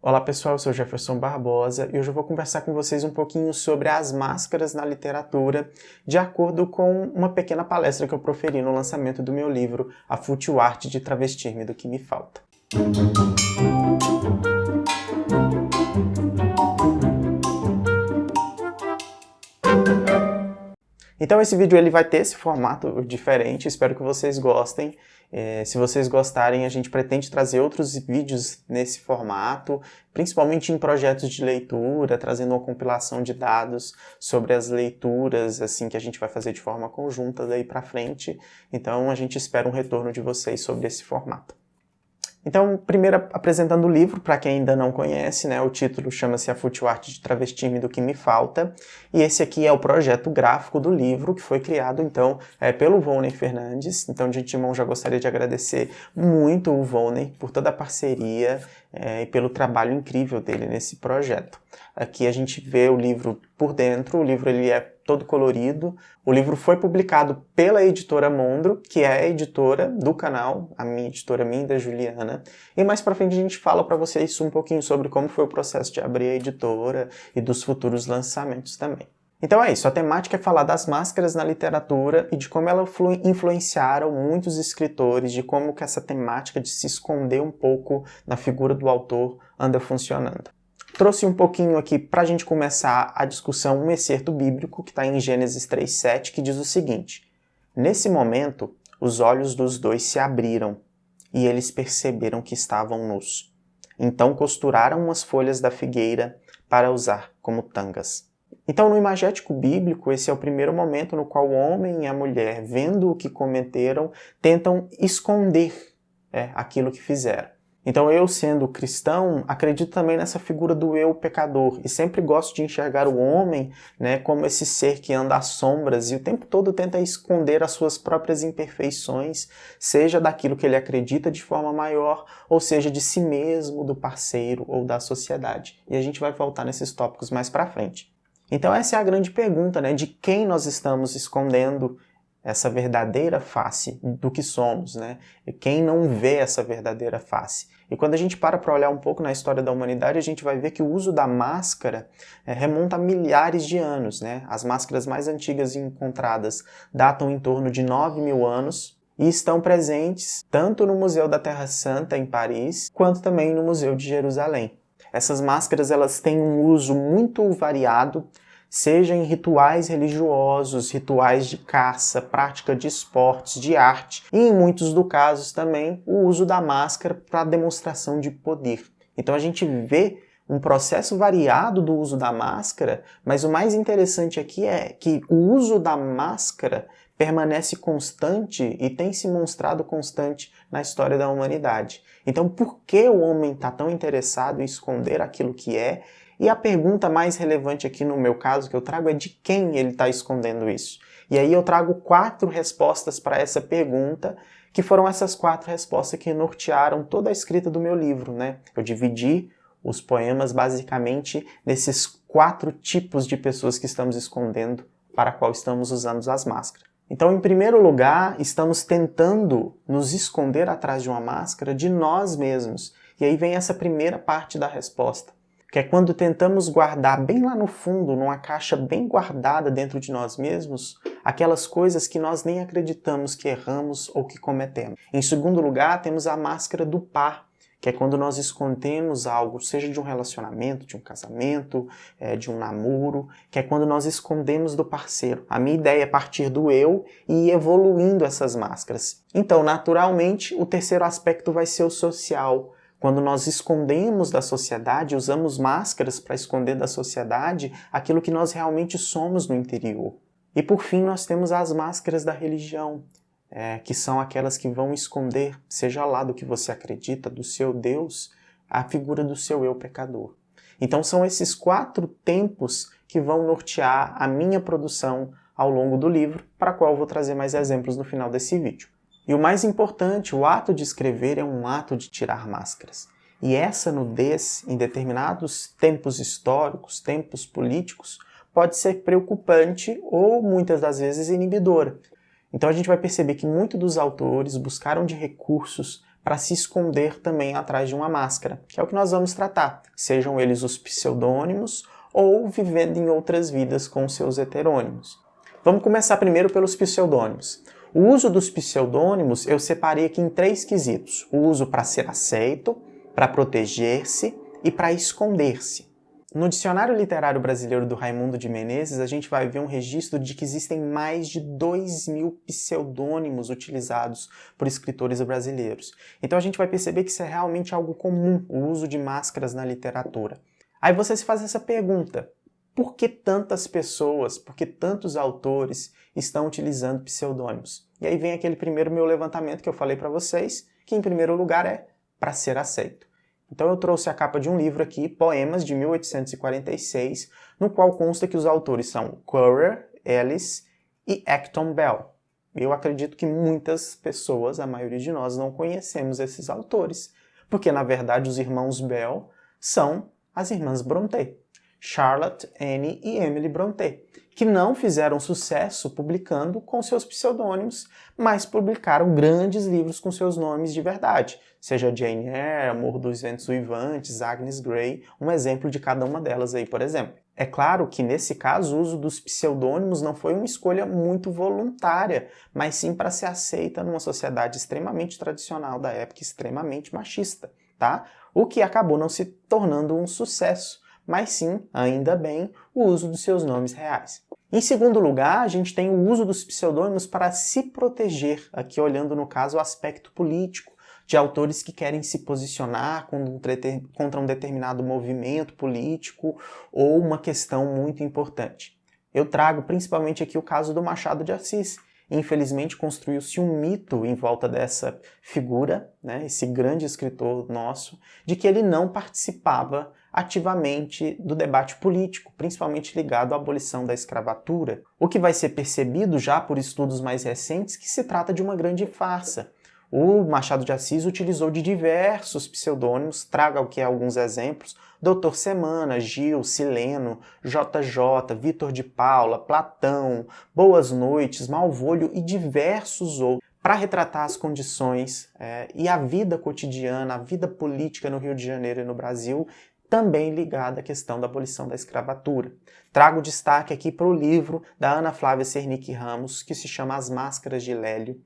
Olá pessoal, eu sou Jefferson Barbosa e hoje eu vou conversar com vocês um pouquinho sobre as máscaras na literatura, de acordo com uma pequena palestra que eu proferi no lançamento do meu livro A Fútil Arte de Travestir-me do que me falta. Então esse vídeo ele vai ter esse formato diferente, espero que vocês gostem. Se vocês gostarem, a gente pretende trazer outros vídeos nesse formato, principalmente em projetos de leitura, trazendo uma compilação de dados sobre as leituras, assim, que a gente vai fazer de forma conjunta daí para frente. Então a gente espera um retorno de vocês sobre esse formato. Então, primeiro apresentando o livro, para quem ainda não conhece, né, o título chama-se A Fútil Arte de Travestir-me do que me falta, e esse aqui é o projeto gráfico do livro, que foi criado, então, pelo Volney Fernandes. Então, de antemão, já gostaria de agradecer muito o Volney por toda a parceria e pelo trabalho incrível dele nesse projeto. Aqui a gente vê o livro por dentro, o livro ele é todo colorido. O livro foi publicado pela editora Mondro, que é a editora do canal, a minha editora, minha e da Juliana. E mais pra frente a gente fala pra vocês um pouquinho sobre como foi o processo de abrir a editora e dos futuros lançamentos também. Então é isso, a temática é falar das máscaras na literatura e de como elas influenciaram muitos escritores, de como que essa temática de se esconder um pouco na figura do autor anda funcionando. Trouxe um pouquinho aqui para a gente começar a discussão um excerto bíblico que está em Gênesis 3:7, que diz o seguinte: nesse momento, os olhos dos dois se abriram e eles perceberam que estavam nus. Então costuraram umas folhas da figueira para usar como tangas. Então, no imagético bíblico, esse é o primeiro momento no qual o homem e a mulher, vendo o que cometeram, tentam esconder aquilo que fizeram. Então eu, sendo cristão, acredito também nessa figura do eu pecador e sempre gosto de enxergar o homem, né, como esse ser que anda às sombras e o tempo todo tenta esconder as suas próprias imperfeições, seja daquilo que ele acredita de forma maior, ou seja de si mesmo, do parceiro ou da sociedade. E a gente vai voltar nesses tópicos mais pra frente. Então essa é a grande pergunta, né, de quem nós estamos escondendo essa verdadeira face do que somos, né? E quem não vê essa verdadeira face. E quando a gente para olhar um pouco na história da humanidade, a gente vai ver que o uso da máscara remonta a milhares de anos, né? As máscaras mais antigas encontradas datam em torno de 9.000 anos e estão presentes tanto no Museu da Terra Santa, em Paris, quanto também no Museu de Jerusalém. Essas máscaras elas têm um uso muito variado, seja em rituais religiosos, rituais de caça, prática de esportes, de arte e, em muitos dos casos também, o uso da máscara para demonstração de poder. Então a gente vê um processo variado do uso da máscara, mas o mais interessante aqui é que o uso da máscara permanece constante e tem se mostrado constante na história da humanidade. Então por que o homem está tão interessado em esconder aquilo que é? E a pergunta mais relevante aqui no meu caso que eu trago é de quem ele está escondendo isso. E aí eu trago 4 respostas para essa pergunta, que foram essas 4 respostas que nortearam toda a escrita do meu livro, né? Eu dividi os poemas basicamente nesses 4 tipos de pessoas que estamos escondendo, para qual estamos usando as máscaras. Então, em primeiro lugar, estamos tentando nos esconder atrás de uma máscara de nós mesmos. E aí vem essa primeira parte da resposta, que é quando tentamos guardar bem lá no fundo, numa caixa bem guardada dentro de nós mesmos, aquelas coisas que nós nem acreditamos que erramos ou que cometemos. Em segundo lugar, temos a máscara do par, que é quando nós escondemos algo, seja de um relacionamento, de um casamento, de um namoro, que é quando nós escondemos do parceiro. A minha ideia é partir do eu e ir evoluindo essas máscaras. Então, naturalmente, o terceiro aspecto vai ser o social. Quando nós escondemos da sociedade, usamos máscaras para esconder da sociedade aquilo que nós realmente somos no interior. E por fim nós temos as máscaras da religião, que são aquelas que vão esconder, seja lá do que você acredita, do seu Deus, a figura do seu eu pecador. Então são esses 4 tempos que vão nortear a minha produção ao longo do livro, para a qual eu vou trazer mais exemplos no final desse vídeo. E o mais importante, o ato de escrever é um ato de tirar máscaras. E essa nudez, em determinados tempos históricos, tempos políticos, pode ser preocupante ou, muitas das vezes, inibidora. Então a gente vai perceber que muitos dos autores buscaram de recursos para se esconder também atrás de uma máscara, que é o que nós vamos tratar, sejam eles os pseudônimos ou vivendo em outras vidas com seus heterônimos. Vamos começar primeiro pelos pseudônimos. O uso dos pseudônimos eu separei aqui em 3 quesitos: o uso para ser aceito, para proteger-se e para esconder-se. No Dicionário Literário Brasileiro do Raimundo de Menezes, a gente vai ver um registro de que existem mais de 2.000 pseudônimos utilizados por escritores brasileiros. Então a gente vai perceber que isso é realmente algo comum, o uso de máscaras na literatura. Aí você se faz essa pergunta: por que tantas pessoas, por que tantos autores estão utilizando pseudônimos? E aí vem aquele primeiro meu levantamento que eu falei para vocês, que em primeiro lugar é para ser aceito. Então eu trouxe a capa de um livro aqui, Poemas, de 1846, no qual consta que os autores são Currer, Ellis e Acton Bell. Eu acredito que muitas pessoas, a maioria de nós, não conhecemos esses autores, porque na verdade os irmãos Bell são as irmãs Brontë, Charlotte, Anne e Emily Brontë, que não fizeram sucesso publicando com seus pseudônimos, mas publicaram grandes livros com seus nomes de verdade, seja Jane Eyre, Amor dos Ventos Uivantes, Agnes Grey, um exemplo de cada uma delas aí, por exemplo. É claro que nesse caso o uso dos pseudônimos não foi uma escolha muito voluntária, mas sim para ser aceita numa sociedade extremamente tradicional da época, extremamente machista, tá? O que acabou não se tornando um sucesso, mas sim, ainda bem, o uso dos seus nomes reais. Em segundo lugar, a gente tem o uso dos pseudônimos para se proteger, aqui olhando no caso o aspecto político, de autores que querem se posicionar contra um determinado movimento político ou uma questão muito importante. Eu trago principalmente aqui o caso do Machado de Assis. Infelizmente construiu-se um mito em volta dessa figura, né, esse grande escritor nosso, de que ele não participava ativamente do debate político, principalmente ligado à abolição da escravatura, o que vai ser percebido já por estudos mais recentes que se trata de uma grande farsa. O Machado de Assis utilizou de diversos pseudônimos, trago aqui alguns exemplos: Doutor Semana, Gil, Sileno, JJ, Vitor de Paula, Platão, Boas Noites, Malvolio e diversos outros, para retratar as condições e a vida cotidiana, a vida política no Rio de Janeiro e no Brasil, também ligada à questão da abolição da escravatura. Trago destaque aqui para o livro da Ana Flávia Sernick Ramos, que se chama As Máscaras de Lélio,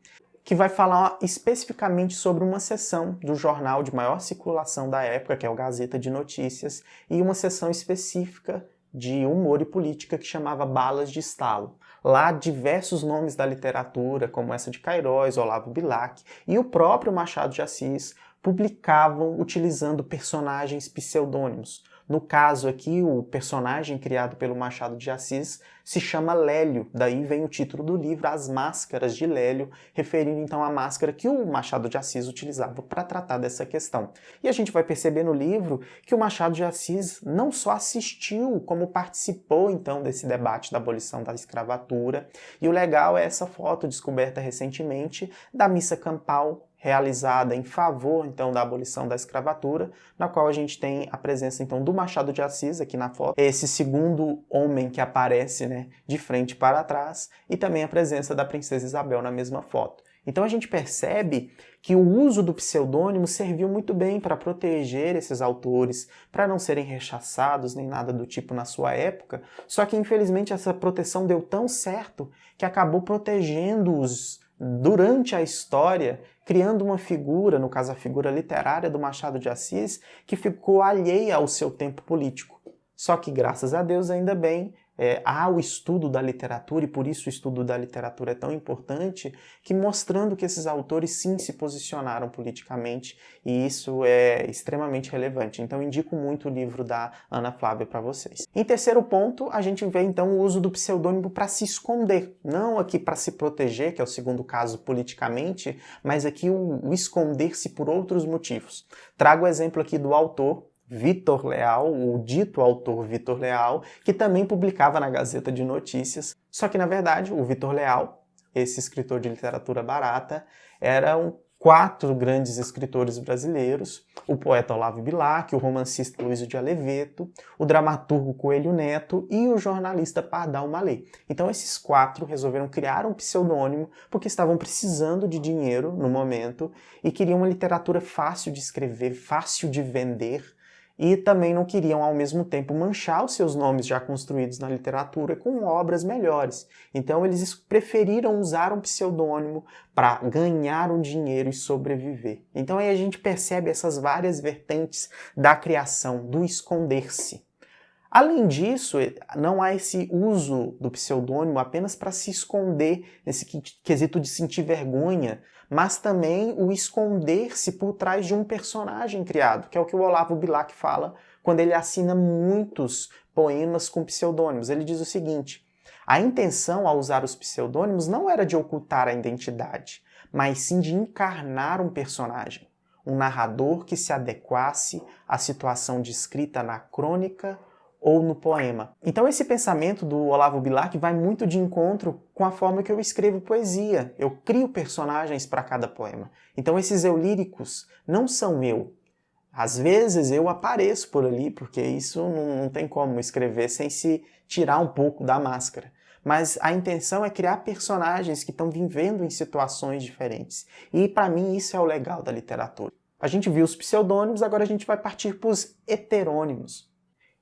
que vai falar especificamente sobre uma seção do jornal de maior circulação da época, que é o Gazeta de Notícias, e uma seção específica de humor e política que chamava Balas de Estalo. Lá, diversos nomes da literatura, como essa de Queiroz, Olavo Bilac e o próprio Machado de Assis, publicavam utilizando personagens pseudônimos. No caso aqui, o personagem criado pelo Machado de Assis se chama Lélio, daí vem o título do livro, As Máscaras de Lélio, referindo então à máscara que o Machado de Assis utilizava para tratar dessa questão. E a gente vai perceber no livro que o Machado de Assis não só assistiu, como participou então desse debate da abolição da escravatura, e o legal é essa foto descoberta recentemente da missa campal, realizada em favor, então, da abolição da escravatura, na qual a gente tem a presença, então, do Machado de Assis, aqui na foto, esse segundo homem que aparece, né, de frente para trás, e também a presença da Princesa Isabel na mesma foto. Então a gente percebe que o uso do pseudônimo serviu muito bem para proteger esses autores, para não serem rechaçados nem nada do tipo na sua época, só que infelizmente essa proteção deu tão certo que acabou protegendo-os durante a história, criando uma figura, no caso a figura literária do Machado de Assis, que ficou alheia ao seu tempo político. Só que, graças a Deus, ainda bem, há o estudo da literatura, e por isso o estudo da literatura é tão importante, que mostrando que esses autores sim se posicionaram politicamente, e isso é extremamente relevante. Então indico muito o livro da Ana Flávia para vocês. Em terceiro ponto, a gente vê então o uso do pseudônimo para se esconder, não aqui para se proteger, que é o segundo caso politicamente, mas aqui o esconder-se por outros motivos. Trago o exemplo aqui do autor Vitor Leal, o dito autor Vitor Leal, que também publicava na Gazeta de Notícias, só que na verdade o Vitor Leal, esse escritor de literatura barata, era um 4 grandes escritores brasileiros, o poeta Olavo Bilac, o romancista Luiz de Azevedo, o dramaturgo Coelho Neto e o jornalista Pardal Mallet. Então esses 4 resolveram criar um pseudônimo porque estavam precisando de dinheiro no momento e queriam uma literatura fácil de escrever, fácil de vender, e também não queriam, ao mesmo tempo, manchar os seus nomes já construídos na literatura com obras melhores. Então eles preferiram usar um pseudônimo para ganhar um dinheiro e sobreviver. Então aí a gente percebe essas várias vertentes da criação, do esconder-se. Além disso, não há esse uso do pseudônimo apenas para se esconder, nesse quesito de sentir vergonha, mas também o esconder-se por trás de um personagem criado, que é o que o Olavo Bilac fala quando ele assina muitos poemas com pseudônimos. Ele diz o seguinte: a intenção ao usar os pseudônimos não era de ocultar a identidade, mas sim de encarnar um personagem, um narrador que se adequasse à situação descrita na crônica ou no poema. Então esse pensamento do Olavo Bilac vai muito de encontro com a forma que eu escrevo poesia. Eu crio personagens para cada poema. Então esses eu líricos não são eu. Às vezes eu apareço por ali, porque isso não tem como escrever sem se tirar um pouco da máscara. Mas a intenção é criar personagens que estão vivendo em situações diferentes. E para mim isso é o legal da literatura. A gente viu os pseudônimos, agora a gente vai partir para os heterônimos.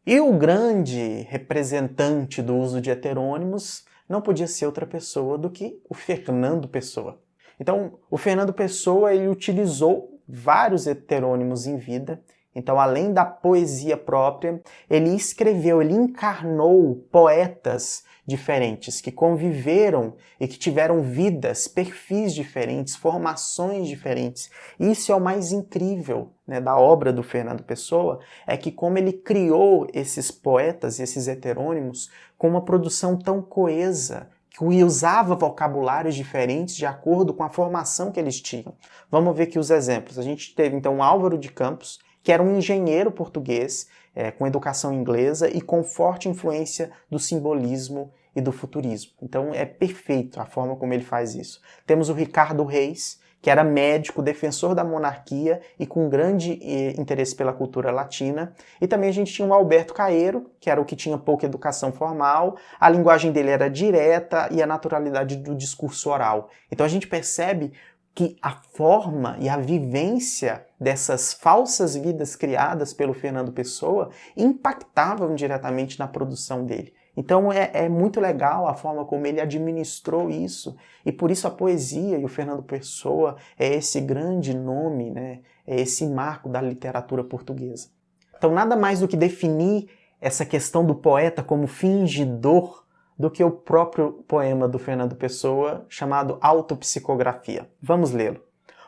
E o grande representante do uso de heterônimos não podia ser outra pessoa do que o Fernando Pessoa. Então, o Fernando Pessoa ele utilizou vários heterônimos em vida. Então, além da poesia própria, ele escreveu, ele encarnou poetas diferentes, que conviveram e que tiveram vidas, perfis diferentes, formações diferentes. Isso é o mais incrível, né, da obra do Fernando Pessoa, é que como ele criou esses poetas, esses heterônimos, com uma produção tão coesa, que usava vocabulários diferentes de acordo com a formação que eles tinham. Vamos ver aqui os exemplos. A gente teve, então, Álvaro de Campos, que era um engenheiro português, com educação inglesa e com forte influência do simbolismo e do futurismo. Então é perfeito a forma como ele faz isso. Temos o Ricardo Reis, que era médico, defensor da monarquia e com grande interesse pela cultura latina. E também a gente tinha o Alberto Caeiro, que era o que tinha pouca educação formal, a linguagem dele era direta e a naturalidade do discurso oral. Então a gente percebe que a forma e a vivência dessas falsas vidas criadas pelo Fernando Pessoa impactavam diretamente na produção dele. Então é muito legal a forma como ele administrou isso, e por isso a poesia e o Fernando Pessoa é esse grande nome, né? É esse marco da literatura portuguesa. Então nada mais do que definir essa questão do poeta como fingidor do que o próprio poema do Fernando Pessoa, chamado Autopsicografia. Vamos lê-lo.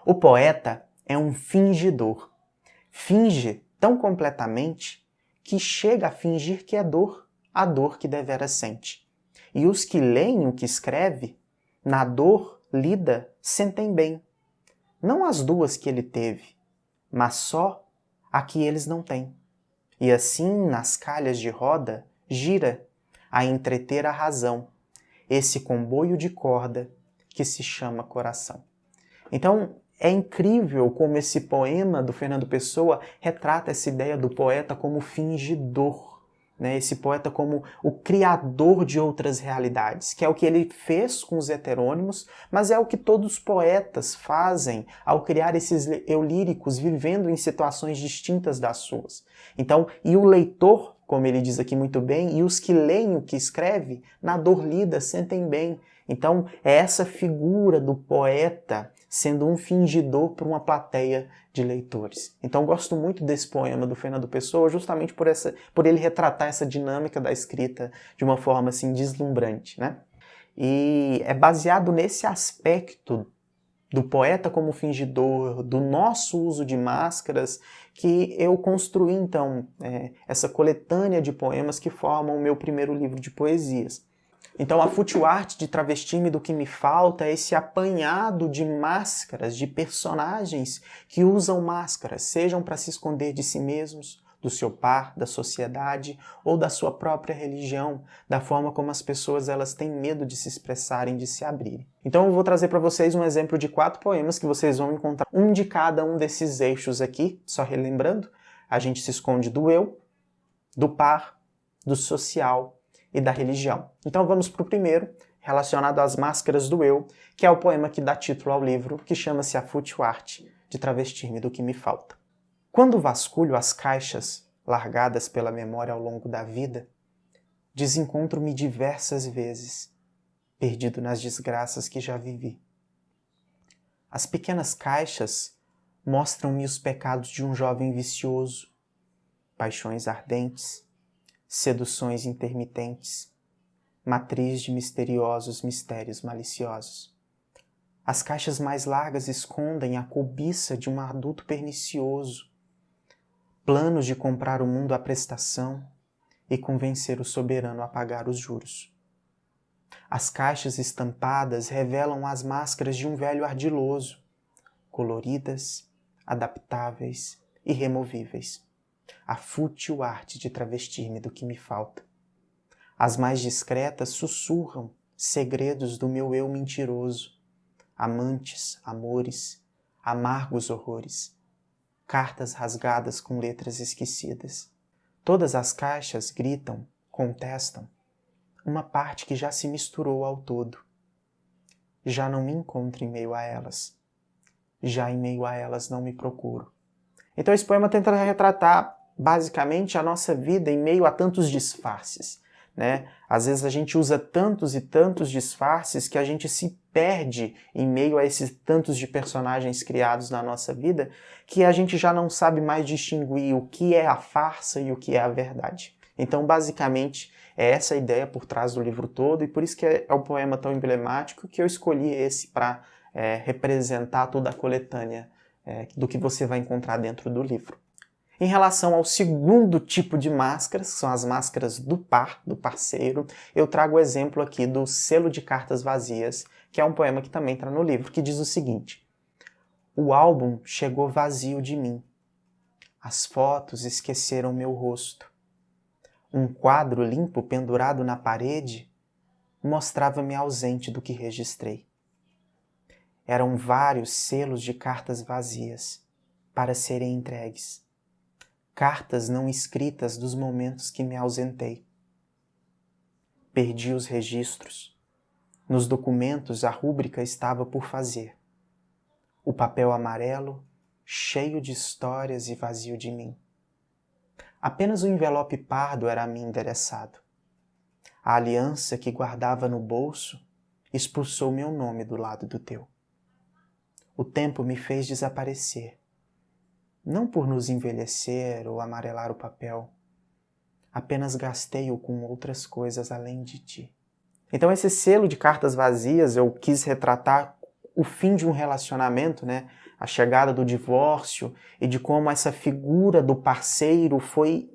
O poeta é um fingidor. Finge tão completamente que chega a fingir que é dor, a dor que deveras sente. E os que leem o que escreve, na dor lida, sentem bem. Não as duas que ele teve, mas só a que eles não têm. E assim, nas calhas de roda, gira a entreter a razão, esse comboio de corda que se chama coração. Então, é incrível como esse poema do Fernando Pessoa retrata essa ideia do poeta como fingidor, né? Esse poeta como o criador de outras realidades, que é o que ele fez com os heterônimos, mas é o que todos os poetas fazem ao criar esses eu líricos vivendo em situações distintas das suas. Então, e o leitor, como ele diz aqui muito bem, e os que leem o que escreve, na dor lida, sentem bem. Então, é essa figura do poeta sendo um fingidor para uma plateia de leitores. Então, gosto muito desse poema do Fernando Pessoa, justamente por ele retratar essa dinâmica da escrita de uma forma assim deslumbrante, né? E é baseado nesse aspecto do poeta como fingidor, do nosso uso de máscaras, que eu construí, então, essa coletânea de poemas que formam o meu primeiro livro de poesias. Então, a fútil arte de travestir-me do que me falta é esse apanhado de máscaras, de personagens que usam máscaras, sejam para se esconder de si mesmos, do seu par, da sociedade ou da sua própria religião, da forma como as pessoas elas têm medo de se expressarem, de se abrirem. Então eu vou trazer para vocês um exemplo de 4 poemas que vocês vão encontrar um de cada um desses eixos aqui, só relembrando, a gente se esconde do eu, do par, do social e da religião. Então vamos para o primeiro, relacionado às máscaras do eu, que é o poema que dá título ao livro, que chama-se A Fútil Arte de Travestir-me do que me falta. Quando vasculho as caixas largadas pela memória ao longo da vida, desencontro-me diversas vezes, perdido nas desgraças que já vivi. As pequenas caixas mostram-me os pecados de um jovem vicioso, paixões ardentes, seduções intermitentes, matriz de misteriosos mistérios maliciosos. As caixas mais largas escondem a cobiça de um adulto pernicioso, planos de comprar o mundo à prestação e convencer o soberano a pagar os juros. As caixas estampadas revelam as máscaras de um velho ardiloso, coloridas, adaptáveis e removíveis. A fútil arte de travestir-me do que me falta. As mais discretas sussurram segredos do meu eu mentiroso, amantes, amores, amargos horrores, cartas rasgadas com letras esquecidas. Todas as caixas gritam, contestam, uma parte que já se misturou ao todo. Já não me encontro em meio a elas. Já em meio a elas não me procuro. Então esse poema tenta retratar basicamente a nossa vida em meio a tantos disfarces, né? Às vezes a gente usa tantos e tantos disfarces que a gente se perde em meio a esses tantos de personagens criados na nossa vida que a gente já não sabe mais distinguir o que é a farsa e o que é a verdade. Então, basicamente, é essa a ideia por trás do livro todo e por isso que é um poema tão emblemático que eu escolhi esse para representar toda a coletânea do que você vai encontrar dentro do livro. Em relação ao segundo tipo de máscaras, que são as máscaras do par, do parceiro, eu trago o exemplo aqui do Selo de Cartas Vazias, que é um poema que também está no livro, que diz o seguinte: o álbum chegou vazio de mim. As fotos esqueceram meu rosto. Um quadro limpo pendurado na parede mostrava-me ausente do que registrei. Eram vários selos de cartas vazias para serem entregues. Cartas não escritas dos momentos que me ausentei. Perdi os registros. Nos documentos a rúbrica estava por fazer. O papel amarelo, cheio de histórias e vazio de mim. Apenas o envelope pardo era a mim endereçado. A aliança que guardava no bolso expulsou meu nome do lado do teu. O tempo me fez desaparecer. Não por nos envelhecer ou amarelar o papel. Apenas gastei-o com outras coisas além de ti. Então esse selo de cartas vazias eu quis retratar o fim de um relacionamento, né? A chegada do divórcio e de como essa figura do parceiro foi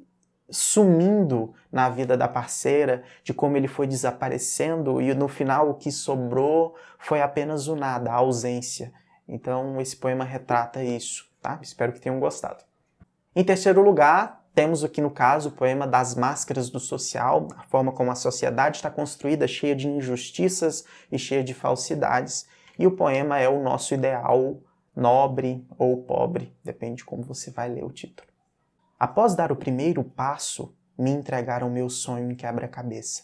sumindo na vida da parceira, de como ele foi desaparecendo e no final o que sobrou foi apenas o nada, a ausência. Então esse poema retrata isso, tá? Espero que tenham gostado. Em terceiro lugar, temos aqui no caso o poema das máscaras do social, a forma como a sociedade está construída, cheia de injustiças e cheia de falsidades. E o poema é o nosso ideal nobre ou pobre, depende de como você vai ler o título. Após dar o primeiro passo, me entregaram meu sonho em quebra-cabeça.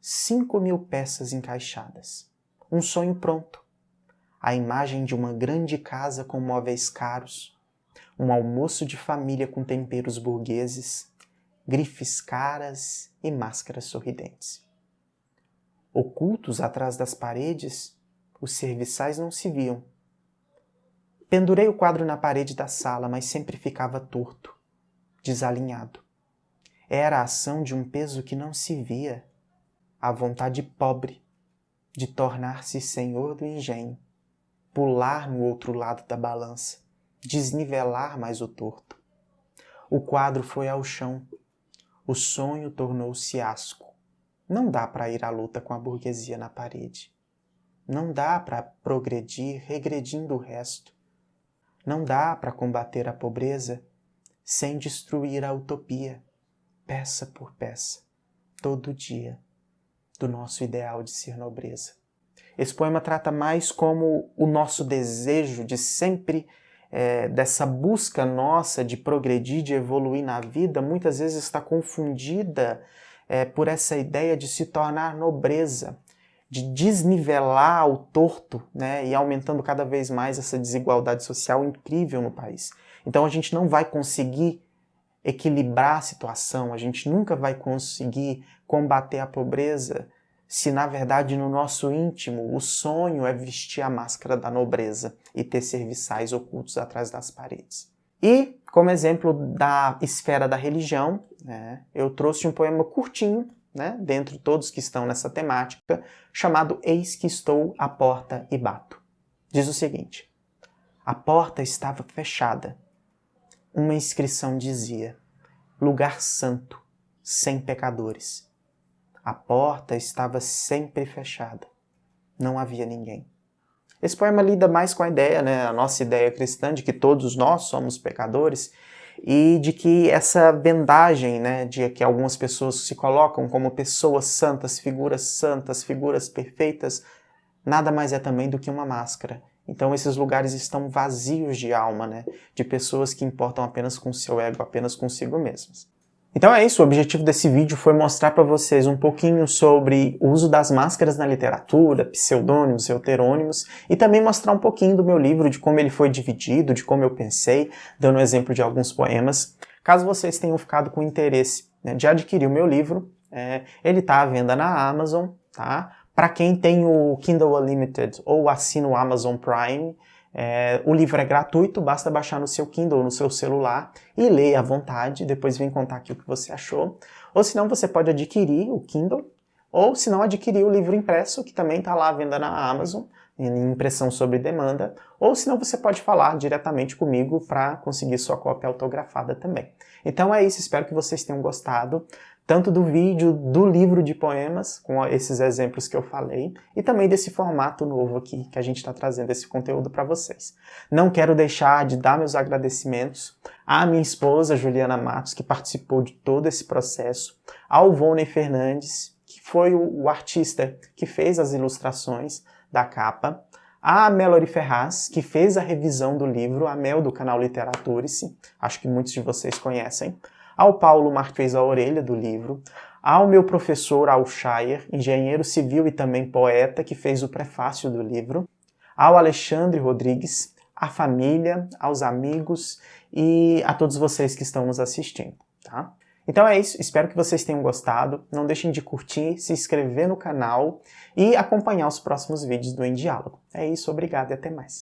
5.000 peças encaixadas. Um sonho pronto. A imagem de uma grande casa com móveis caros, um almoço de família com temperos burgueses, grifes caras e máscaras sorridentes. Ocultos atrás das paredes, os serviçais não se viam. Pendurei o quadro na parede da sala, mas sempre ficava torto, desalinhado. Era a ação de um peso que não se via, a vontade pobre de tornar-se senhor do engenho, pular no outro lado da balança, desnivelar mais o torto. O quadro foi ao chão, o sonho tornou-se asco. Não dá para ir à luta com a burguesia na parede. Não dá para progredir regredindo o resto. Não dá para combater a pobreza sem destruir a utopia, peça por peça, todo dia, do nosso ideal de ser nobreza. Esse poema trata mais como o nosso desejo de sempre, dessa busca nossa de progredir, de evoluir na vida, muitas vezes está confundida por essa ideia de se tornar nobreza, de desnivelar o torto, né, e aumentando cada vez mais essa desigualdade social incrível no país. Então a gente não vai conseguir equilibrar a situação, a gente nunca vai conseguir combater a pobreza se, na verdade, no nosso íntimo, o sonho é vestir a máscara da nobreza e ter serviçais ocultos atrás das paredes. E, como exemplo da esfera da religião, né, eu trouxe um poema curtinho, né, dentre todos que estão nessa temática, chamado Eis que estou à porta e bato. Diz o seguinte: a porta estava fechada. Uma inscrição dizia: lugar santo, sem pecadores. A porta estava sempre fechada. Não havia ninguém. Esse poema lida mais com a ideia, né, a nossa ideia cristã de que todos nós somos pecadores e de que essa vendagem, né, de que algumas pessoas se colocam como pessoas santas, figuras perfeitas, nada mais é também do que uma máscara. Então esses lugares estão vazios de alma, né, de pessoas que importam apenas com seu ego, apenas consigo mesmas. Então é isso, o objetivo desse vídeo foi mostrar para vocês um pouquinho sobre o uso das máscaras na literatura, pseudônimos, heterônimos, e também mostrar um pouquinho do meu livro, de como ele foi dividido, de como eu pensei, dando um exemplo de alguns poemas. Caso vocês tenham ficado com interesse, né, de adquirir o meu livro, ele está à venda na Amazon, tá? Para quem tem o Kindle Unlimited ou assina o Amazon Prime, o livro é gratuito, basta baixar no seu Kindle, no seu celular e ler à vontade, depois vem contar aqui o que você achou. Ou senão você pode adquirir o Kindle, ou se não adquirir o livro impresso, que também está lá à venda na Amazon, em impressão sob demanda, ou senão você pode falar diretamente comigo para conseguir sua cópia autografada também. Então é isso, espero que vocês tenham gostado, tanto do vídeo, do livro de poemas, com esses exemplos que eu falei, e também desse formato novo aqui, que a gente está trazendo esse conteúdo para vocês. Não quero deixar de dar meus agradecimentos à minha esposa, Juliana Matos, que participou de todo esse processo, ao Volney Fernandes, que foi o artista que fez as ilustrações da capa, a Melody Ferraz, que fez a revisão do livro, a Mel do canal Literaturice, acho que muitos de vocês conhecem, ao Paulo Marques, que fez a orelha do livro, ao meu professor Alshire, engenheiro civil e também poeta, que fez o prefácio do livro, ao Alexandre Rodrigues, à família, aos amigos e a todos vocês que estão nos assistindo, tá? Então é isso, espero que vocês tenham gostado, não deixem de curtir, se inscrever no canal e acompanhar os próximos vídeos do Em Diálogo. É isso, obrigado e até mais.